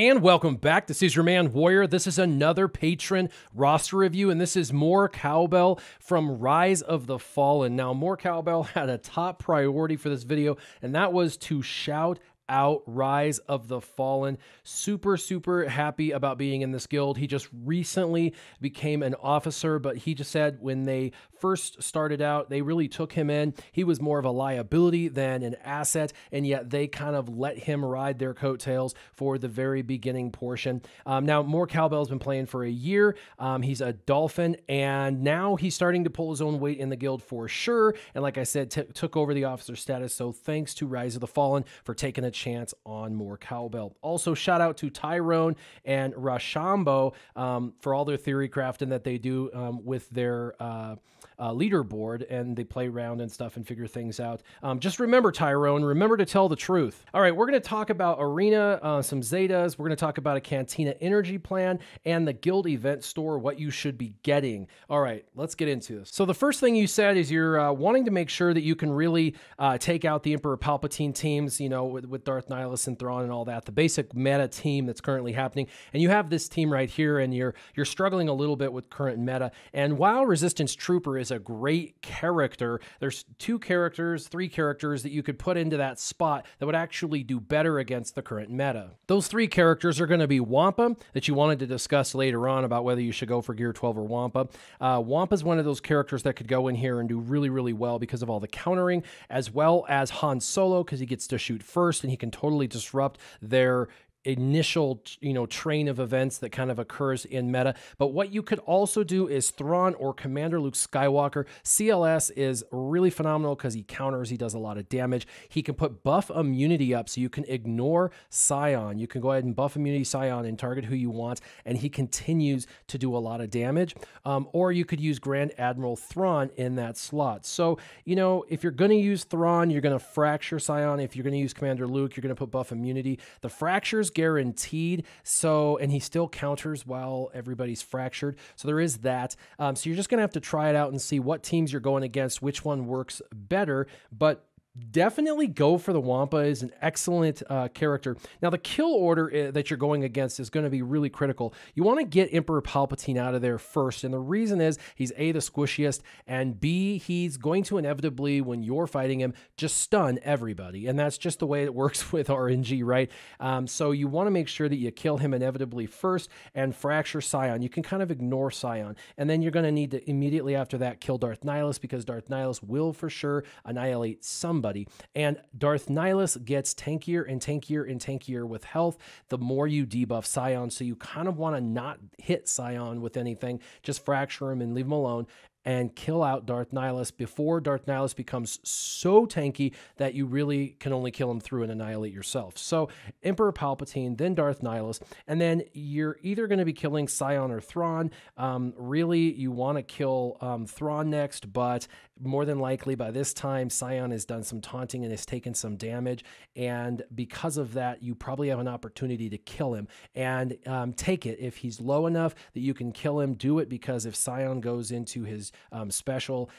And welcome back. This is your man Warrior. This is another patron roster review, and this is Mor3 Cowb3ll from Rise of the Fallen. Now, Mor3 Cowb3ll had a top priority for this video, and that was to shout out Rise of the Fallen. Super happy about being in this guild. He just recently became an officer, but he just said when they first started out, they really took him in. He was more of a liability than an asset, and yet they kind of let him ride their coattails for the very beginning portion. Now, Mor3 Cowb3ll's been playing for a year. He's a Dolphin, and now he's starting to pull his own weight in the guild for sure. And like I said, took over the officer status. So thanks to Rise of the Fallen for taking a chance on Mor3 Cowb3ll. Also, shout out to Tyrone and Rashambo for all their theory crafting that they do with their leaderboard, and they play around and stuff and figure things out. Just remember, Tyrone, remember to tell the truth. All right, we're going to talk about Arena, some Zetas. We're going to talk about a Cantina energy plan and the guild event store, what you should be getting. All right, let's get into this. So the first thing you said is you're wanting to make sure that you can really take out the Emperor Palpatine teams, you know, with Darth Nihilus and Thrawn and all that, the basic meta team that's currently happening. And you have this team right here, and you're struggling a little bit with current meta. And while Resistance Trooper is a great character, there's three characters that you could put into that spot that would actually do better against the current meta. Those three characters are going to be Wampa, that you wanted to discuss later on about whether you should go for Gear 12 or Wampa. Wampa is one of those characters that could go in here and do really well because of all the countering, as well as Han Solo, because he gets to shoot first and he can totally disrupt their initial, train of events that kind of occurs in meta. But what you could also do is Thrawn or Commander Luke Skywalker. CLS is really phenomenal because he counters, he does a lot of damage. He can put buff immunity up so you can ignore Scion. You can go ahead and buff immunity Scion and target who you want, and he continues to do a lot of damage. Or you could use Grand Admiral Thrawn in that slot. So, if you're going to use Thrawn, you're going to fracture Scion. If you're going to use Commander Luke, you're going to put buff immunity. The fractures guaranteed, and he still counters while everybody's fractured, so there is that. So you're just gonna have to try it out and see what teams you're going against, which one works better, but definitely go for the Wampa. Is an excellent character. Now, the kill order that you're going against is going to be really critical. You want to get Emperor Palpatine out of there first, and the reason is he's A, the squishiest, and B, he's going to inevitably, when you're fighting him, just stun everybody, and that's just the way it works with RNG, right? So you want to make sure that you kill him inevitably first and fracture Scion. You can kind of ignore Scion, and then you're going to need to immediately after that kill Darth Nihilus, because Darth Nihilus will for sure annihilate somebody. And Darth Nihilus gets tankier and tankier and tankier with health the more you debuff Scion. So you kind of want to not hit Scion with anything, just fracture him and leave him alone and kill out Darth Nihilus before Darth Nihilus becomes so tanky that you really can only kill him through and annihilate yourself. So Emperor Palpatine, then Darth Nihilus, and then you're either going to be killing Scion or Thrawn. Really, you want to kill Thrawn next, but more than likely by this time, Scion has done some taunting and has taken some damage, and because of that, you probably have an opportunity to kill him, and take it. If he's low enough that you can kill him, do it, because if Scion goes into his special,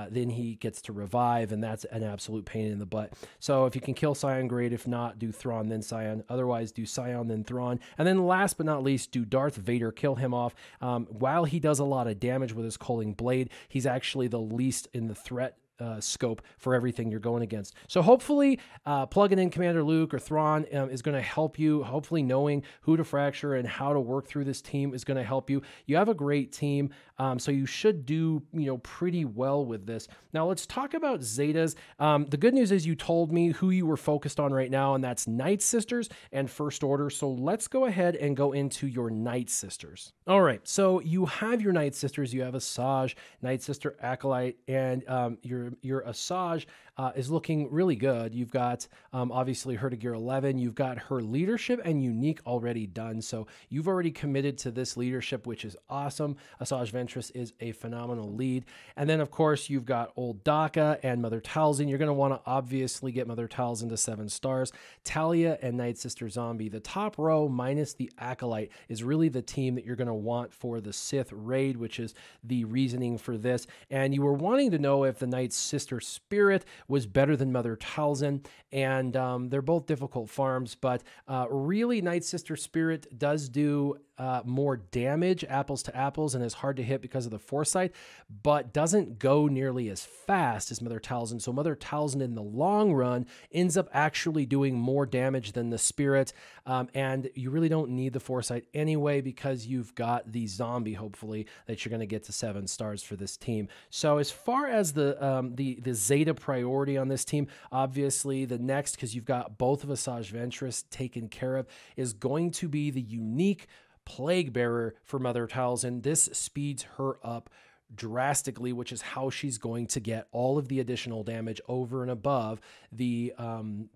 then he gets to revive, and that's an absolute pain in the butt. So if you can kill Scion, great. If not, do Thrawn, then Scion. Otherwise, do Scion, then Thrawn. And then last but not least, do Darth Vader. Kill him off. While he does a lot of damage with his Culling Blade, he's actually the least in the threat scope for everything you're going against. So hopefully plugging in Commander Luke or Thrawn is going to help you. Hopefully knowing who to fracture and how to work through this team is going to help you. You have a great team, so you should do pretty well with this. Now let's talk about Zetas. The good news is you told me who you were focused on right now, and that's Night Sisters and First Order. So let's go ahead and go into your Night Sisters. All right, so you have your Night Sisters. You have Asajj, Night Sister Acolyte, and your Asajj is looking really good. You've got obviously her to Gear 11. You've got her leadership and unique already done. So you've already committed to this leadership, which is awesome. Asajj Ventress Ventress is a phenomenal lead. And then, of course, you've got Old Daka and Mother Talzin. You're going to want to obviously get Mother Talzin to 7 stars. Talia and Night Sister Zombie. The top row minus the Acolyte is really the team that you're going to want for the Sith raid, which is the reasoning for this. And you were wanting to know if the Night Sister Spirit was better than Mother Talzin, and they're both difficult farms, but really Night Sister Spirit does do more damage, apples to apples, and is hard to hit because of the foresight, but doesn't go nearly as fast as Mother Talzin. So Mother Talzin in the long run ends up actually doing more damage than the Spirit, and you really don't need the foresight anyway because you've got the zombie, hopefully, that you're going to get to 7 stars for this team. So as far as the Zeta priority on this team, obviously the next, because you've got both of Asajj Ventress taken care of, is going to be the unique Plague Bearer for Mother Talzin. This speeds her up drastically, which is how she's going to get all of the additional damage over and above the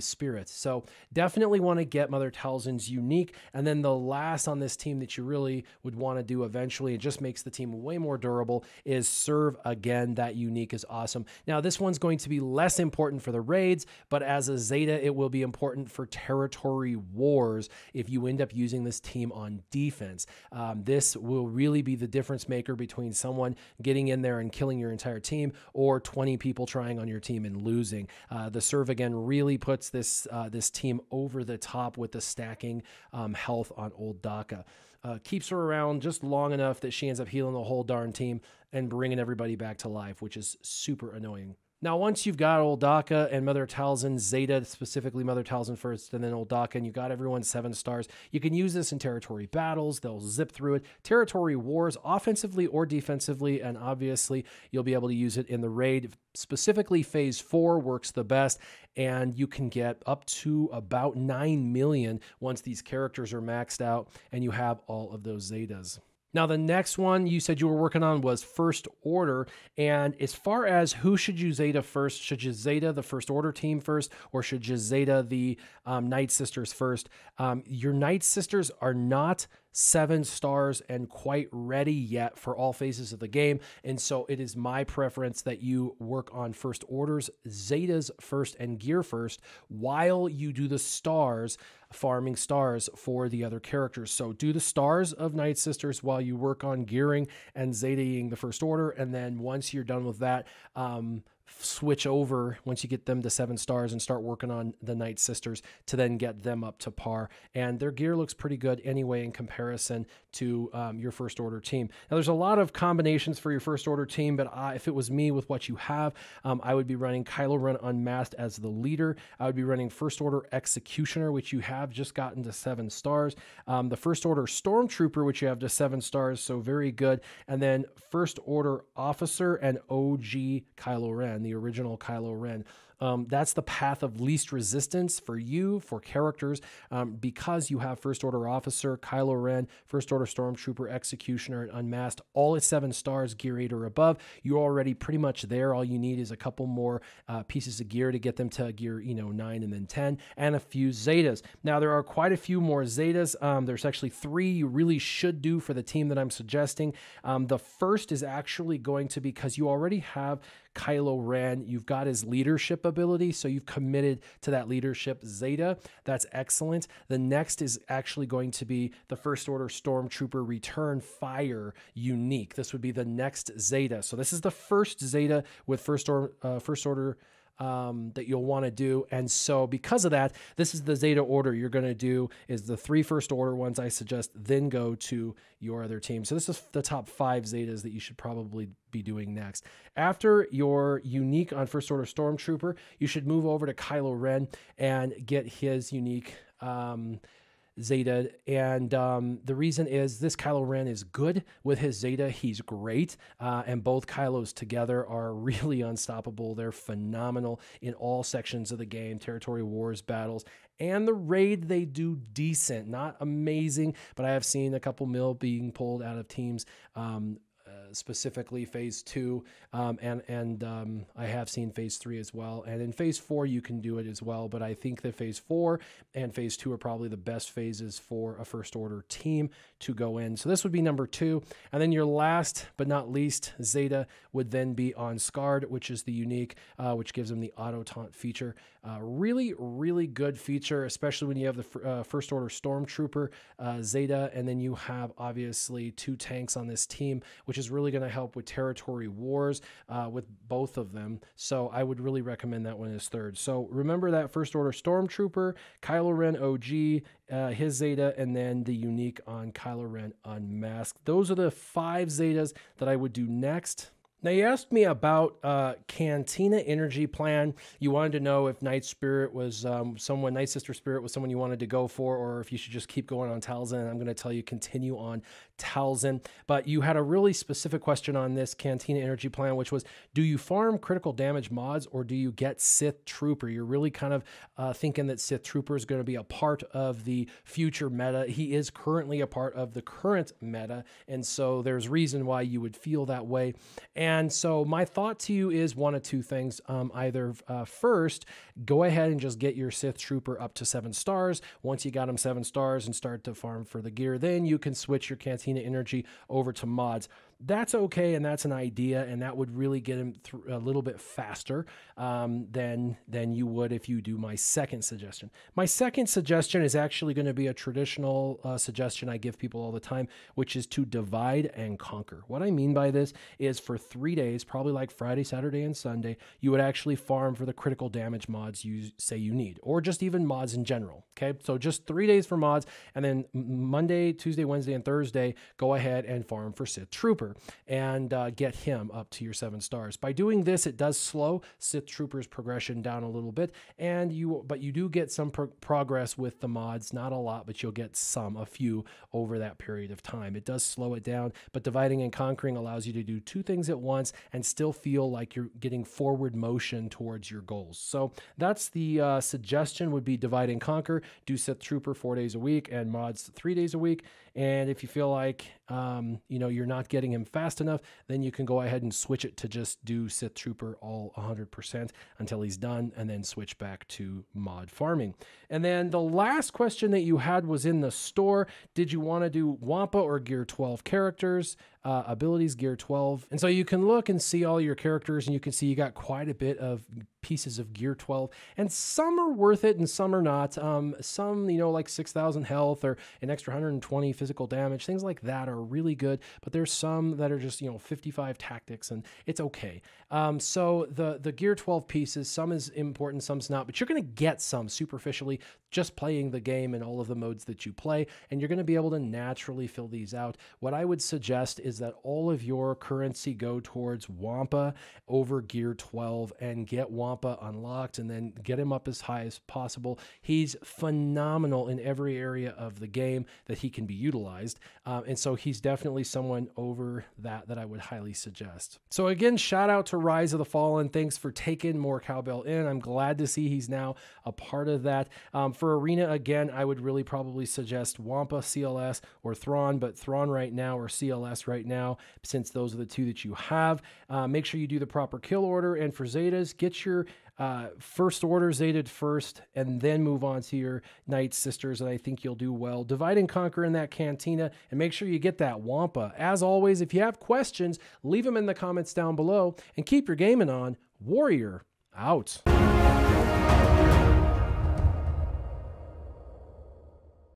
spirits. So definitely want to get Mother Talzin's unique. And then the last on this team that you really would want to do eventually, it just makes the team way more durable, is Serve Again. That unique is awesome. Now this one's going to be less important for the raids, but as a Zeta, it will be important for territory wars if you end up using this team on defense. This will really be the difference maker between someone getting in there and killing your entire team, or 20 people trying on your team and losing. The Serve Again really puts this team over the top with the stacking health on Old Daka. Keeps her around just long enough that she ends up healing the whole darn team and bringing everybody back to life, which is super annoying. Now, once you've got Old Daka and Mother Talzin, Zeta, specifically Mother Talzin first, and then Old Daka, and you got everyone 7 stars, you can use this in territory battles. They'll zip through it. Territory wars, offensively or defensively, and obviously you'll be able to use it in the raid. Specifically, Phase 4 works the best, and you can get up to about 9 million once these characters are maxed out and you have all of those Zetas. Now, the next one you said you were working on was First Order. And as far as who should you Zeta first, should you Zeta the First Order team first, or should you Zeta the Night Sisters first? Your Night Sisters are not 7 stars and quite ready yet for all phases of the game. And so it is my preference that you work on First Orders, Zetas first, and gear first while you do the stars, farming stars for the other characters. So do the stars of Night Sisters while you work on gearing and Zetaing the First Order. And then once you're done with that, switch over once you get them to 7 stars and start working on the Night Sisters to then get them up to par. And their gear looks pretty good anyway in comparison to your First Order team. Now, there's a lot of combinations for your First Order team, but if it was me with what you have, I would be running Kylo Ren Unmasked as the leader. I would be running First Order Executioner, which you have just gotten to 7 stars. The First Order Stormtrooper, which you have to 7 stars, so very good. And then First Order Officer and OG Kylo Ren, the original Kylo Ren. That's the path of least resistance for you, for characters, because you have First Order Officer, Kylo Ren, First Order Stormtrooper, Executioner, and Unmasked, all at 7 stars, gear 8 or above. You're already pretty much there. All you need is a couple more pieces of gear to get them to gear 9 and then 10, and a few Zetas. Now, there are quite a few more Zetas. There's actually 3 you really should do for the team that I'm suggesting. The first is actually going to be, because you already have Kylo Ren, you've got his leadership ability, so you've committed to that leadership Zeta. That's excellent. The next is actually going to be the First Order Stormtrooper Return Fire unique. This would be the next Zeta. So this is the first Zeta with First Order that you'll want to do. And so because of that, this is the Zeta order you're going to do, is the 3 First Order ones I suggest, then go to your other team. So this is the top 5 Zetas that you should probably be doing next. After your unique on First Order Stormtrooper, you should move over to Kylo Ren and get his unique Zeta. And the reason is this Kylo Ren is good with his Zeta. He's great. And both Kylos together are really unstoppable. They're phenomenal in all sections of the game, territory wars, battles, and the raid. They do decent, not amazing, but I have seen a couple mil being pulled out of teams specifically phase 2, and I have seen phase 3 as well. And in phase 4, you can do it as well. But I think that phase 4 and phase 2 are probably the best phases for a first order team to go in. So this would be number 2. And then your last but not least Zeta would then be on Scarred, which is the unique, which gives them the auto taunt feature. Really, really good feature, especially when you have the first order Stormtrooper Zeta, and then you have obviously 2 tanks on this team, which is really going to help with territory wars with both of them. So I would really recommend that one as third. So remember that first order Stormtrooper, Kylo Ren OG, his Zeta, and then the unique on Kylo Ren Unmasked. Those are the 5 Zetas that I would do next. Now, you asked me about Cantina Energy Plan. You wanted to know if Night Spirit was Night Sister Spirit was someone you wanted to go for, or if you should just keep going on Talzin. I'm going to tell you continue on Talzin. But you had a really specific question on this Cantina Energy Plan, which was, do you farm critical damage mods or do you get Sith Trooper? You're really kind of thinking that Sith Trooper is going to be a part of the future meta. He is currently a part of the current meta, and so there's reason why you would feel that way. And so my thought to you is one of 2 things. Either first, go ahead and just get your Sith Trooper up to 7 stars. Once you got him 7 stars and start to farm for the gear, then you can switch your Cantina Energy over to mods. That's okay, and that's an idea, and that would really get him a little bit faster than you would if you do my second suggestion. My second suggestion is actually going to be a traditional suggestion I give people all the time, which is to divide and conquer. What I mean by this is for 3 days, probably like Friday, Saturday, and Sunday, you would actually farm for the critical damage mods you say you need, or just even mods in general. Okay, so just 3 days for mods, and then Monday, Tuesday, Wednesday, and Thursday, go ahead and farm for Sith Trooper and get him up to your 7 stars. By doing this, it does slow Sith Trooper's progression down a little bit, but you do get some progress with the mods, not a lot, but you'll get a few over that period of time. It does slow it down, but dividing and conquering allows you to do 2 things at once and still feel like you're getting forward motion towards your goals. So that's the suggestion would be divide and conquer, do Sith Trooper 4 days a week and mods 3 days a week. And if you feel like you're not getting him fast enough, then you can go ahead and switch it to just do Sith Trooper all 100% until he's done, and then switch back to mod farming. And then the last question that you had was in the store. Did you want to do Wampa or Gear 12 characters? Abilities Gear 12. And so you can look and see all your characters, and you can see you got quite a bit of pieces of Gear 12, and some are worth it and some are not. Some, like 6,000 health or an extra 120 physical damage, things like that are really good, but there's some that are just, 55 tactics, and it's okay. So the Gear 12 pieces, some is important, some's not, but you're going to get some superficially just playing the game in all of the modes that you play, and you're going to be able to naturally fill these out. What I would suggest is that all of your currency go towards Wampa over Gear 12 and get Wampa unlocked, and then get him up as high as possible. He's phenomenal in every area of the game that he can be utilized, and so he's definitely someone over that I would highly suggest. So again, shout out to Rise of the Fallen. Thanks for taking Mor3 Cowb3ll in. I'm glad to see he's now a part of that. For Arena, again, I would really probably suggest Wampa, CLS, or Thrawn, but Thrawn right now or CLS right now, since those are the 2 that you have. Make sure you do the proper kill order, and for Zetas, get your first order Zetaed first, and then move on to your Night Sisters, and I think you'll do well. Divide and conquer in that Cantina, and make sure you get that Wampa. As always, if you have questions, leave them in the comments down below, and keep your gaming on. Warrior out.